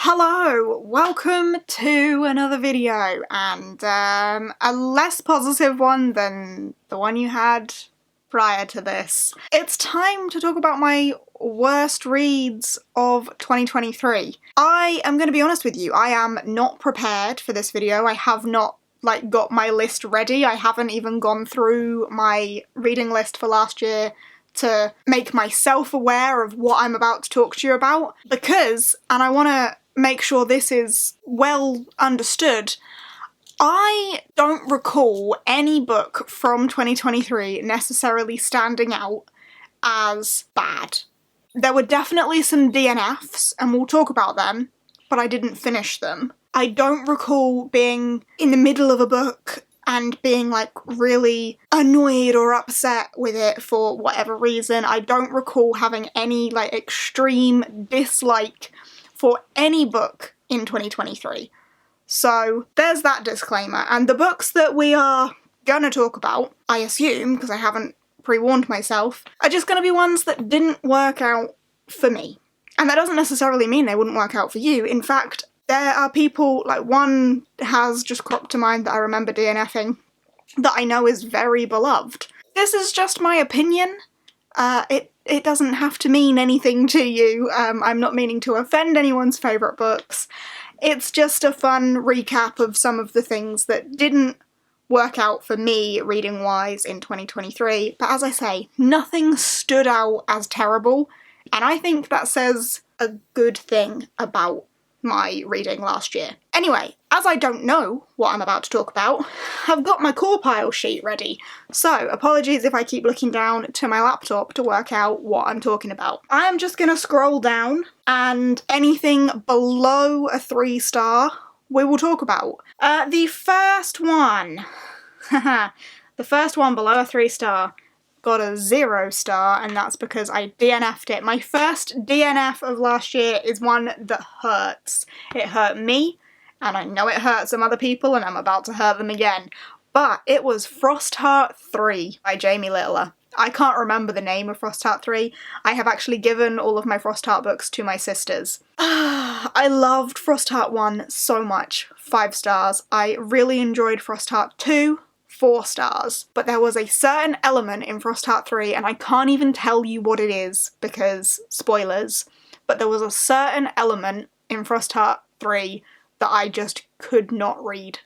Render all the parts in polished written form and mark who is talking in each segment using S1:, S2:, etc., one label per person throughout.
S1: Hello, welcome to another video, and a less positive one than the one you had prior to this. It's time to talk about my worst reads of 2023. I am going to be honest with you, I am not prepared for this video. I have not got my list ready. I haven't even gone through my reading list for last year to make myself aware of what I'm about to talk to you about, because, and I want to make sure this is well understood, I don't recall any book from 2023 necessarily standing out as bad. There were definitely some DNFs, and we'll talk about them, but I didn't finish them. I don't recall being in the middle of a book and being really annoyed or upset with it for whatever reason. I don't recall having any extreme dislike for any book in 2023. So there's that disclaimer. And the books that we are gonna talk about, I assume, because I haven't pre-warned myself, are just gonna be ones that didn't work out for me. And that doesn't necessarily mean they wouldn't work out for you. In fact, there are people, one has just cropped to mind that I remember DNFing, that I know is very beloved. This is just my opinion. It doesn't have to mean anything to you. I'm not meaning to offend anyone's favourite books. It's just a fun recap of some of the things that didn't work out for me reading-wise in 2023. But as I say, nothing stood out as terrible, and I think that says a good thing about my reading last year. Anyway, as I don't know what I'm about to talk about, I've got my core pile sheet ready, so apologies if I keep looking down to my laptop to work out what I'm talking about. I am just gonna scroll down, and anything below a 3-star we will talk about. The first one, the first one below a 3-star got a 0-star, and that's because I DNF'd it. My first DNF of last year is one that hurts. It hurt me, and I know it hurt some other people, and I'm about to hurt them again. But it was Frostheart 3 by Jamie Littler. I can't remember the name of Frostheart 3. I have actually given all of my Frostheart books to my sisters. I loved Frostheart 1 so much. 5 stars. I really enjoyed Frostheart 2. 4 stars. But there was a certain element in Frostheart 3, and I can't even tell you what it is because spoilers, but there was a certain element in Frostheart 3 that I just could not read.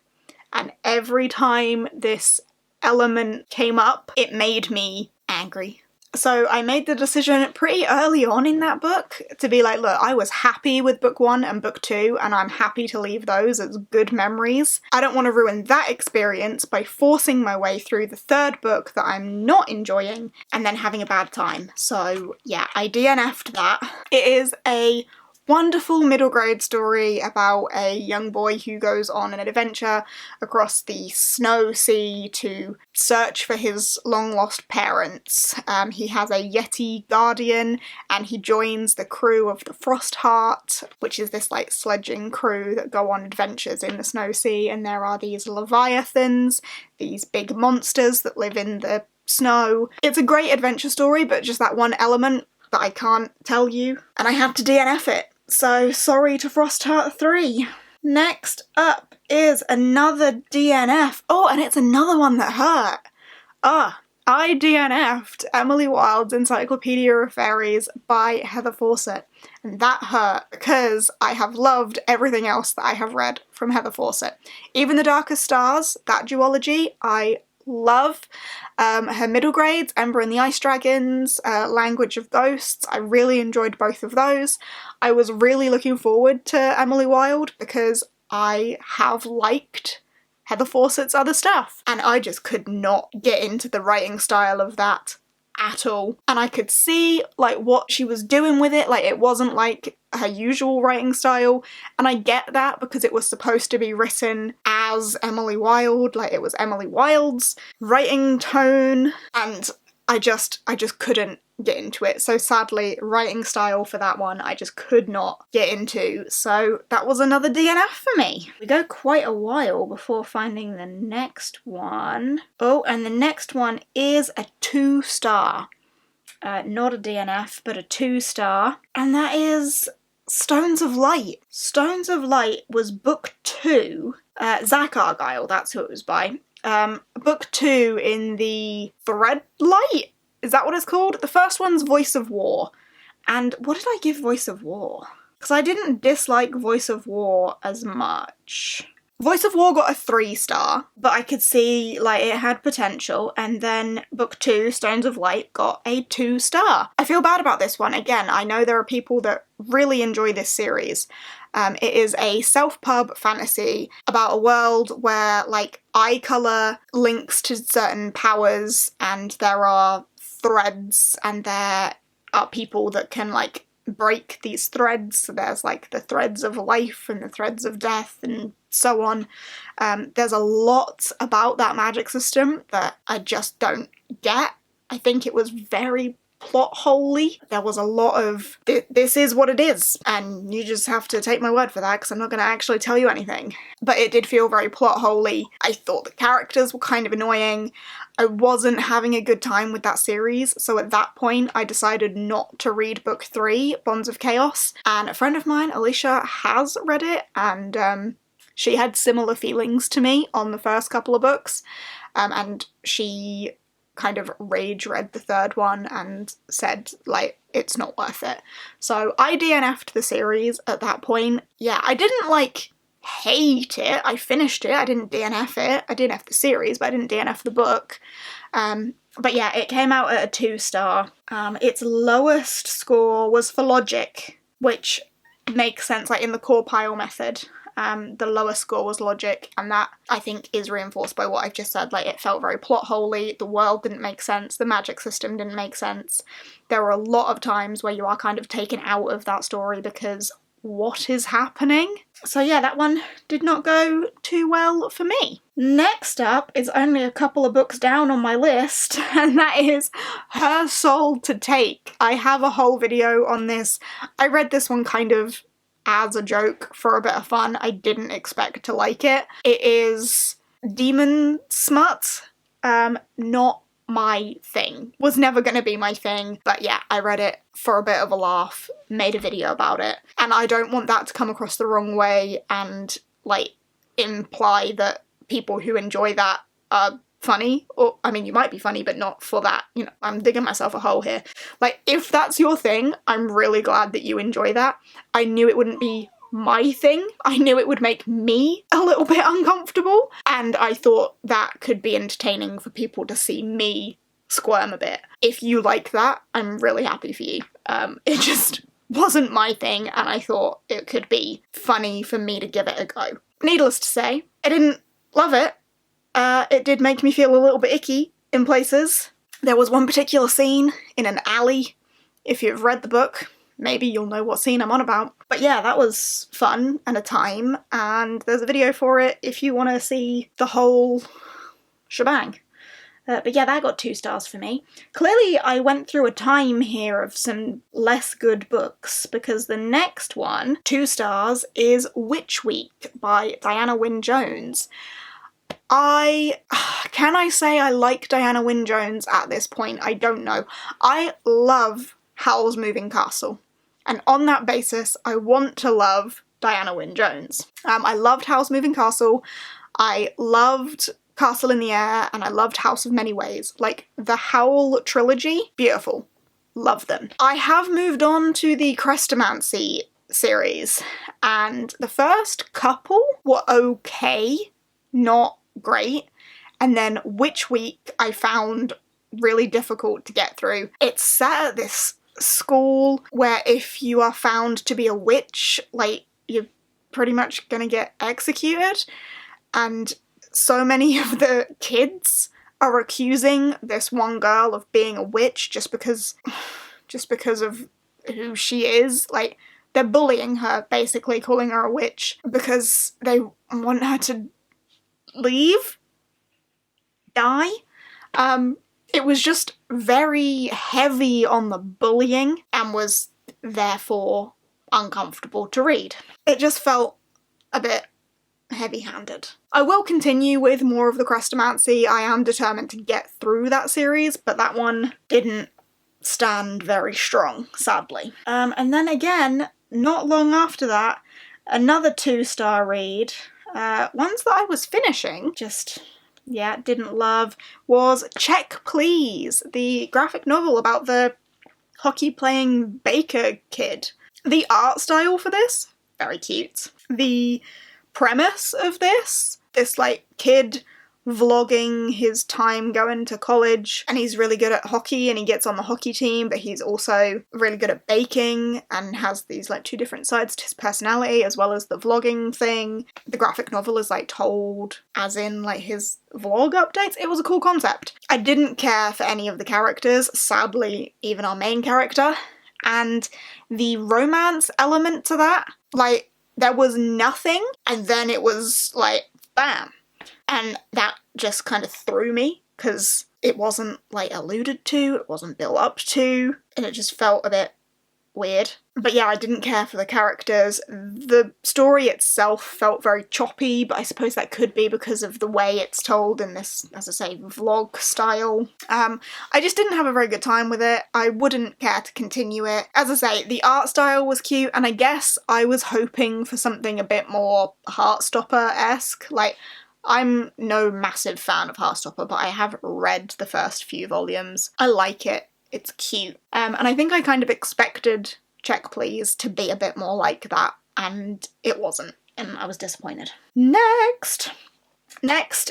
S1: And every time this element came up, it made me angry. So I made the decision pretty early on in that book to be like, look, I was happy with book 1 and book 2, and I'm happy to leave those as good memories. I don't want to ruin that experience by forcing my way through the 3rd book that I'm not enjoying and then having a bad time. So yeah, I DNF'd that. It is a wonderful middle grade story about a young boy who goes on an adventure across the snow sea to search for his long lost parents. He has a Yeti guardian, and he joins the crew of the Frostheart, which is this sledging crew that go on adventures in the snow sea, and there are these leviathans, these big monsters that live in the snow. It's a great adventure story, but just that one element that I can't tell you, and I had to DNF it. So sorry to Frostheart 3. Next up is another DNF. Oh, and it's another one that hurt. I DNF'd Emily Wilde's Encyclopedia of Fairies by Heather Fawcett, and that hurt because I have loved everything else that I have read from Heather Fawcett. Even the Darkest Stars, that duology, I love. Her middle grades, Ember and the Ice Dragons, Language of Ghosts, I really enjoyed both of those. I was really looking forward to Emily Wilde because I have liked Heather Fawcett's other stuff, and I just could not get into the writing style of that at all. And I could see what she was doing with it, it wasn't like her usual writing style, and I get that because it was supposed to be written as Emily Wilde, it was Emily Wilde's writing tone, and I just couldn't get into it. So sadly, writing style for that one I just could not get into, so that was another DNF for me. We go quite a while before finding the next one. Oh, and the next one is a 2-star. Not a DNF, but a 2-star, and that is Stones of Light. Stones of Light was book 2. Zach Argyle, that's who it was by. Book 2 in the Thread Light? Is that what it's called? The first one's Voice of War. And what did I give Voice of War? Because I didn't dislike Voice of War as much. Voice of War got a 3-star, but I could see, like, it had potential, and then book 2, Stones of Light, got a 2-star. I feel bad about this one. Again, I know there are people that really enjoy this series. It is a self-pub fantasy about a world where, like, eye colour links to certain powers, and there are threads, and there are people that can, like, break these threads. So there's, like, the threads of life and the threads of death and so on. There's a lot about that magic system that I just don't get. I think it was very plot holey. There was a lot of, this is what it is, and you just have to take my word for that because I'm not going to actually tell you anything. But it did feel very plot holey. I thought the characters were kind of annoying. I wasn't having a good time with that series, so at that point I decided not to read book 3, Bonds of Chaos, and a friend of mine, Alicia, has read it, and she had similar feelings to me on the first couple of books, and she kind of rage read the third one and said, like, it's not worth it. So I DNF'd the series at that point. Yeah, I didn't, like, hate it. I finished it. I didn't DNF it. I DNF'd the series, but I didn't DNF the book. But yeah, it came out at a 2-star. Its lowest score was for logic, which makes sense, like, in the core pile method. The lowest score was logic, and that, I think, is reinforced by what I've just said. Like, it felt very plot holey, the world didn't make sense, the magic system didn't make sense. There were a lot of times where you are kind of taken out of that story because what is happening? So yeah, that one did not go too well for me. Next up is only a couple of books down on my list, and that is Her Soul to Take. I have a whole video on this. I read this one kind of as a joke for a bit of fun. I didn't expect to like it. It is demon smut, not my thing. Was never gonna be my thing, but yeah, I read it for a bit of a laugh, made a video about it, and I don't want that to come across the wrong way and, like, imply that people who enjoy that are funny, or, I mean, you might be funny, but not for that, you know, I'm digging myself a hole here. Like, if that's your thing, I'm really glad that you enjoy that. I knew it wouldn't be my thing. I knew it would make me a little bit uncomfortable, and I thought that could be entertaining for people to see me squirm a bit. If you like that, I'm really happy for you. It just wasn't my thing, and I thought it could be funny for me to give it a go. Needless to say, I didn't love it. It did make me feel a little bit icky in places. There was one particular scene in an alley. If you've read the book, maybe you'll know what scene I'm on about. But yeah, that was fun and a time, and there's a video for it if you want to see the whole shebang. But yeah, that got 2 stars for me. Clearly I went through a time here of some less good books, because the next one, 2 stars, is Witch Week by Diana Wynne Jones. Can I say I like Diana Wynne Jones at this point? I don't know. I love Howl's Moving Castle, and on that basis, I want to love Diana Wynne Jones. I loved Howl's Moving Castle, I loved Castle in the Air, and I loved House of Many Ways. Like, the Howl trilogy, beautiful. Love them. I have moved on to the Chrestomanci series, and the first couple were okay, not great, and then Witch Week I found really difficult to get through. It's set at this school where if you are found to be a witch, like, you're pretty much gonna get executed, and so many of the kids are accusing this one girl of being a witch just because of who she is. Like, they're bullying her, basically calling her a witch because they want her to die. It was just very heavy on the bullying and was therefore uncomfortable to read. It just felt a bit heavy-handed. I will continue with more of the Chrestomanci. I am determined to get through that series, but that one didn't stand very strong, sadly. And then again, not long after that, another 2-star read, ones that I was finishing, just, yeah, didn't love, was Check Please, the graphic novel about the hockey-playing baker kid. The art style for this, very cute. The premise of this like kid vlogging his time going to college, and he's really good at hockey and he gets on the hockey team, but he's also really good at baking and has these like 2 different sides to his personality, as well as the vlogging thing. The graphic novel is like told as in like his vlog updates. It was a cool concept. I didn't care for any of the characters, sadly, even our main character, and the romance element to that, like, there was nothing, and then it was like, bam. And that just kind of threw me, because it wasn't, like, alluded to, it wasn't built up to, and it just felt a bit weird. But yeah, I didn't care for the characters. The story itself felt very choppy, but I suppose that could be because of the way it's told in this, as I say, vlog style. I just didn't have a very good time with it. I wouldn't care to continue it. As I say, the art style was cute, and I guess I was hoping for something a bit more Heartstopper-esque. Like, I'm no massive fan of Heartstopper, but I have read the first few volumes. I like it. It's cute. And I think I kind of expected Check Please to be a bit more like that, and it wasn't, and I was disappointed. Next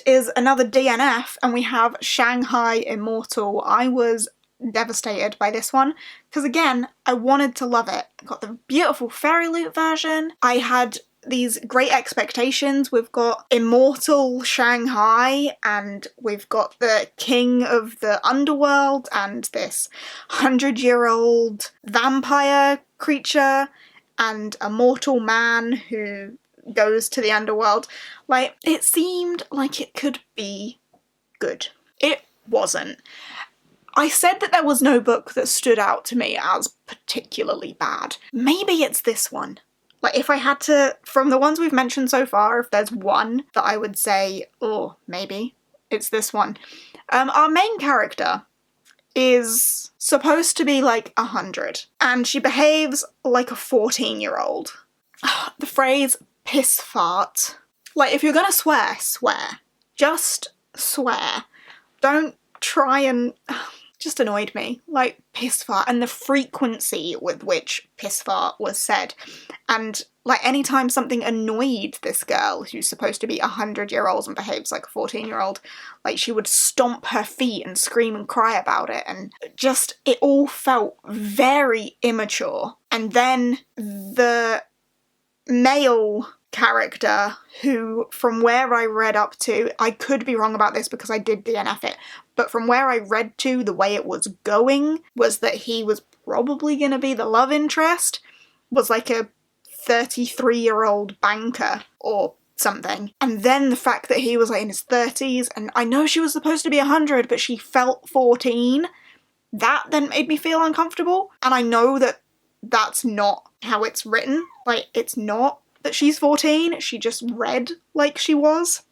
S1: is another DNF, and we have Shanghai Immortal. I was devastated by this one, because again, I wanted to love it. I got the beautiful fairy loot version. I had these great expectations. We've got immortal Shanghai, and we've got the king of the underworld, and this 100-year-old vampire creature, and a mortal man who goes to the underworld. Like, it seemed like it could be good. It wasn't. I said that there was no book that stood out to me as particularly bad. Maybe it's this one. Like, if I had to, from the ones we've mentioned so far, if there's one that I would say, oh, maybe it's this one. Our main character is supposed to be like 100, and she behaves like a 14-year-old. The phrase piss fart. Like, if you're gonna swear, swear. Just swear. Don't try and... just annoyed me. Like, piss fart, and the frequency with which piss fart was said. And, like, anytime something annoyed this girl, who's supposed to be 100-year-old and behaves like a 14-year-old, like, she would stomp her feet and scream and cry about it, and just, it all felt very immature. And then the male character, who, from where I read up to, I could be wrong about this because I did DNF it, but from where I read to, the way it was going was that he was probably going to be the love interest, was like a 33-year-old banker or something. And then the fact that he was like in his 30s, and I know she was supposed to be 100, but she felt 14, that then made me feel uncomfortable. And I know that that's not how it's written. Like, it's not that she's 14, she just read like she was.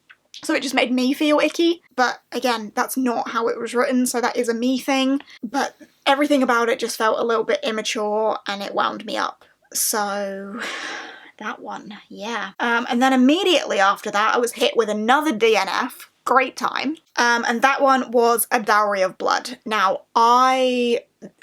S1: So it just made me feel icky. But again, that's not how it was written, so that is a me thing. But everything about it just felt a little bit immature, and it wound me up. So that one, yeah. And then immediately after that, I was hit with another DNF. Great time. And that one was A Dowry of Blood. Now,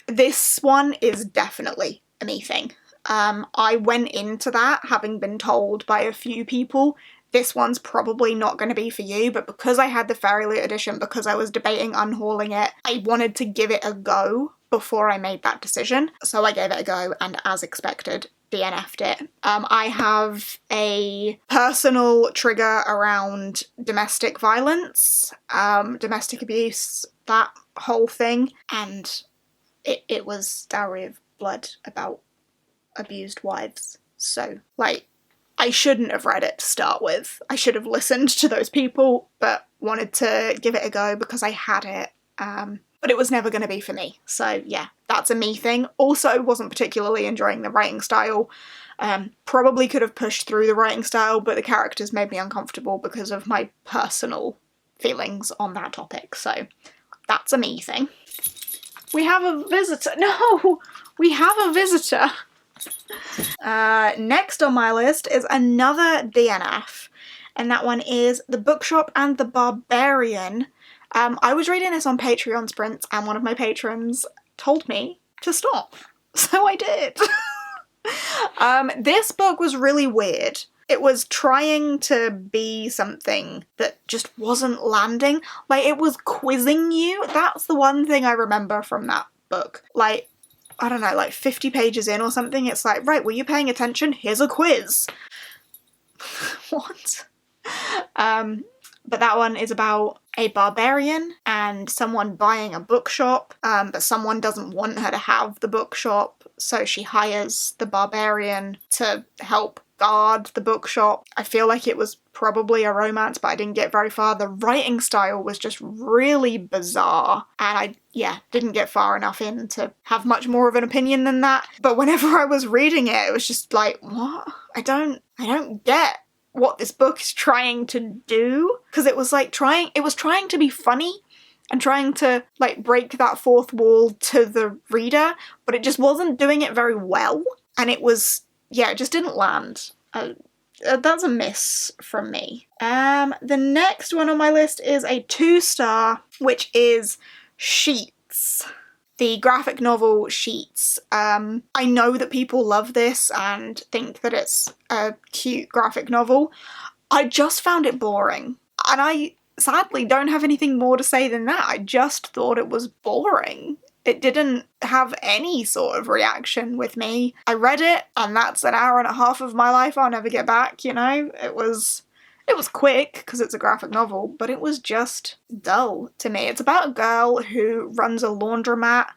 S1: this one is definitely a me thing. I went into that having been told by a few people, this one's probably not going to be for you, but because I had the Fairy Loot edition, because I was debating unhauling it, I wanted to give it a go before I made that decision. So I gave it a go, and as expected, DNF'd it. I have a personal trigger around domestic violence, domestic abuse, that whole thing, and it was Dowry of Blood about abused wives. So, like, I shouldn't have read it to start with. I should have listened to those people, but wanted to give it a go because I had it. But it was never going to be for me. So yeah, that's a me thing. Also, wasn't particularly enjoying the writing style. Probably could have pushed through the writing style, but the characters made me uncomfortable because of my personal feelings on that topic. So that's a me thing. We have a visitor. No! We have a visitor. Next on my list is another DNF, and that one is The Bookshop and the Barbarian. I was reading this on Patreon Sprints, and one of my patrons told me to stop, so I did. This book was really weird. It was trying to be something that just wasn't landing. Like, it was quizzing you. That's the one thing I remember from that book. Like, I don't know, like 50 pages in or something, it's like, right, were you paying attention? Here's a quiz. What? But that one is about a barbarian and someone buying a bookshop, but someone doesn't want her to have the bookshop, so she hires the barbarian to help guard the bookshop. I feel like it was probably a romance, but I didn't get very far. The writing style was just really bizarre, and I didn't get far enough in to have much more of an opinion than that. But whenever I was reading it, it was just like, what? I don't get what this book is trying to do, because it was trying to be funny and trying to like break that fourth wall to the reader, but it just wasn't doing it very well, and it just didn't land. That's a miss from me. The next one on my list is a 2-star, which is Sheets. The graphic novel Sheets. I know that people love this and think that it's a cute graphic novel. I just found it boring. And I sadly don't have anything more to say than that. I just thought it was boring. It didn't have any sort of reaction with me. I read it, and that's an hour and a half of my life I'll never get back, you know? It was quick, because it's a graphic novel, but it was just dull to me. It's about a girl who runs a laundromat.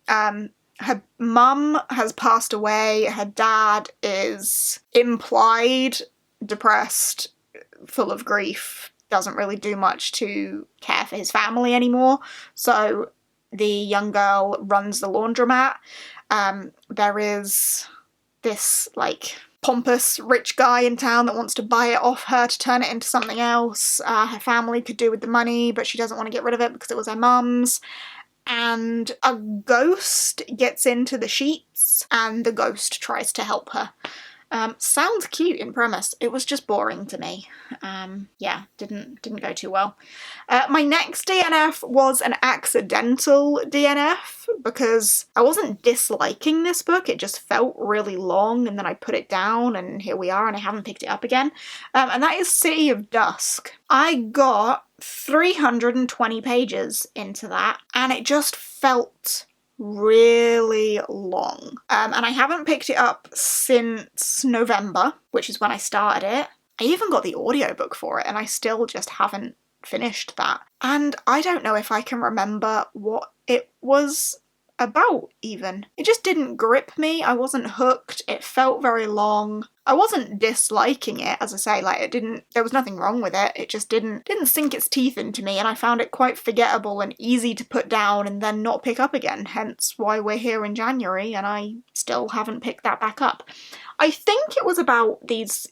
S1: Her mum has passed away, her dad is implied depressed, full of grief, doesn't really do much to care for his family anymore, so the young girl runs the laundromat. There is this, like, pompous rich guy in town that wants to buy it off her to turn it into something else. Her family could do with the money, but she doesn't want to get rid of it because it was her mum's. And a ghost gets into the sheets, and the ghost tries to help her. Sounds cute in premise. It was just boring to me. Didn't go too well. My next DNF was an accidental DNF, because I wasn't disliking this book, it just felt really long, and then I put it down, and here we are, and I haven't picked it up again. And that is City of Dusk. I got 320 pages into that, and it just felt really long. And I haven't picked it up since November, which is when I started it. I even got the audiobook for it, and I still just haven't finished that. And I don't know if I can remember what it was about, even. It just didn't grip me. I wasn't hooked. It felt very long. I wasn't disliking it, as I say, like, there was nothing wrong with it. It just didn't sink its teeth into me, and I found it quite forgettable and easy to put down and then not pick up again, hence why we're here in January and I still haven't picked that back up. I think it was about these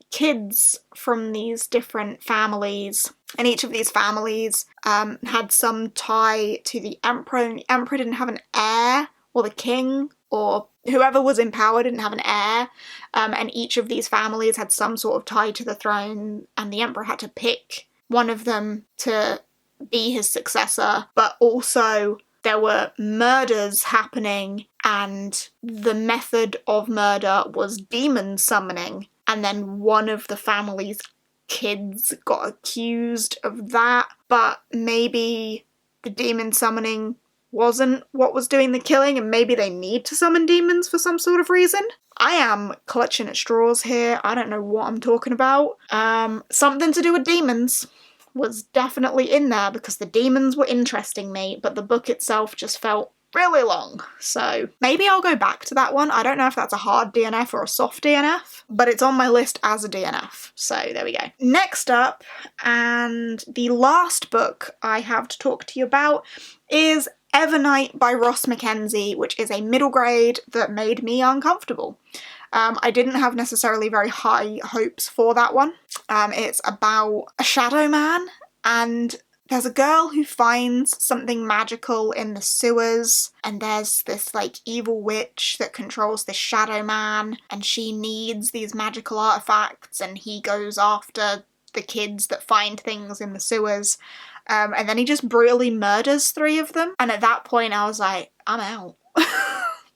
S1: kids from these different families, and each of these families had some tie to the emperor, and the emperor didn't have an heir, or the king, or whoever was in power didn't have an heir, and each of these families had some sort of tie to the throne, and the emperor had to pick one of them to be his successor, but also there were murders happening, and the method of murder was demon summoning, and then one of the family's kids got accused of that, but maybe the demon summoning wasn't what was doing the killing, and maybe they need to summon demons for some sort of reason. I am clutching at straws here. I don't know what I'm talking about. Something to do with demons was definitely in there, because the demons were interesting me, but the book itself just felt really long. So maybe I'll go back to that one. I don't know if that's a hard DNF or a soft DNF, but it's on my list as a DNF. So there we go. Next up, and the last book I have to talk to you about, is Evernight by Ross Mackenzie, which is a middle grade that made me uncomfortable. I didn't have necessarily very high hopes for that one. It's about a shadow man, and There's a girl who finds something magical in the sewers, and there's this like evil witch that controls this shadow man, and she needs these magical artifacts, and he goes after the kids that find things in the sewers. And then he just brutally murders 3 of them. And at that point I was like, I'm out.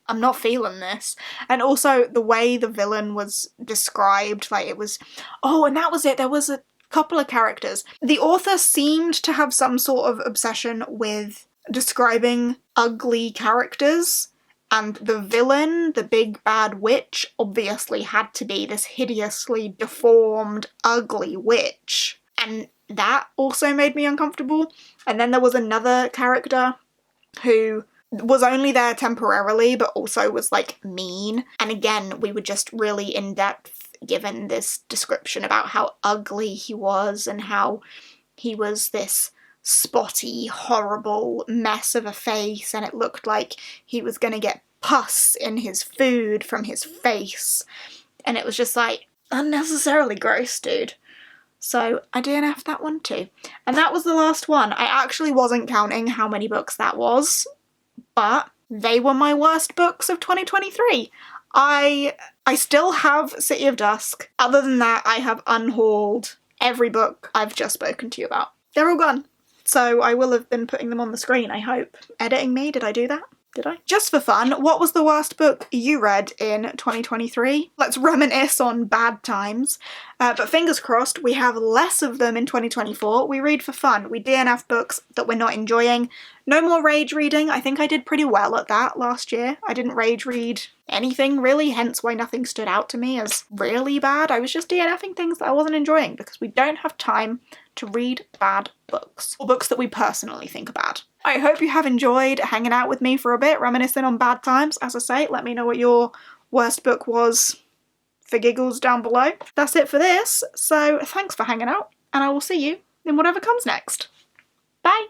S1: I'm not feeling this. And also the way the villain was described, like it was, oh, and that was it. There was a couple of characters. The author seemed to have some sort of obsession with describing ugly characters, and the villain, the big bad witch, obviously had to be this hideously deformed, ugly witch. And that also made me uncomfortable. And then there was another character who was only there temporarily, but also was like mean. And again, we were just really in depth given this description about how ugly he was and how he was this spotty, horrible mess of a face, and it looked like he was gonna get pus in his food from his face. And it was just like, unnecessarily gross, dude. So I DNF'd that one too. And that was the last one. I actually wasn't counting how many books that was, but they were my worst books of 2023. I still have City of Dusk. Other than that, I have unhauled every book I've just spoken to you about. They're all gone. So I will have been putting them on the screen, I hope. Editing me, did I do that? Did I? Just for fun, what was the worst book you read in 2023? Let's reminisce on bad times. But fingers crossed, we have less of them in 2024. We read for fun. We DNF books that we're not enjoying. No more rage reading. I think I did pretty well at that last year. I didn't rage read anything really, hence why nothing stood out to me as really bad. I was just DNFing things that I wasn't enjoying because we don't have time to read bad books, or books that we personally think are bad. I hope you have enjoyed hanging out with me for a bit, reminiscing on bad times. As I say, let me know what your worst book was for giggles down below. That's it for this, so thanks for hanging out, and I will see you in whatever comes next. Bye!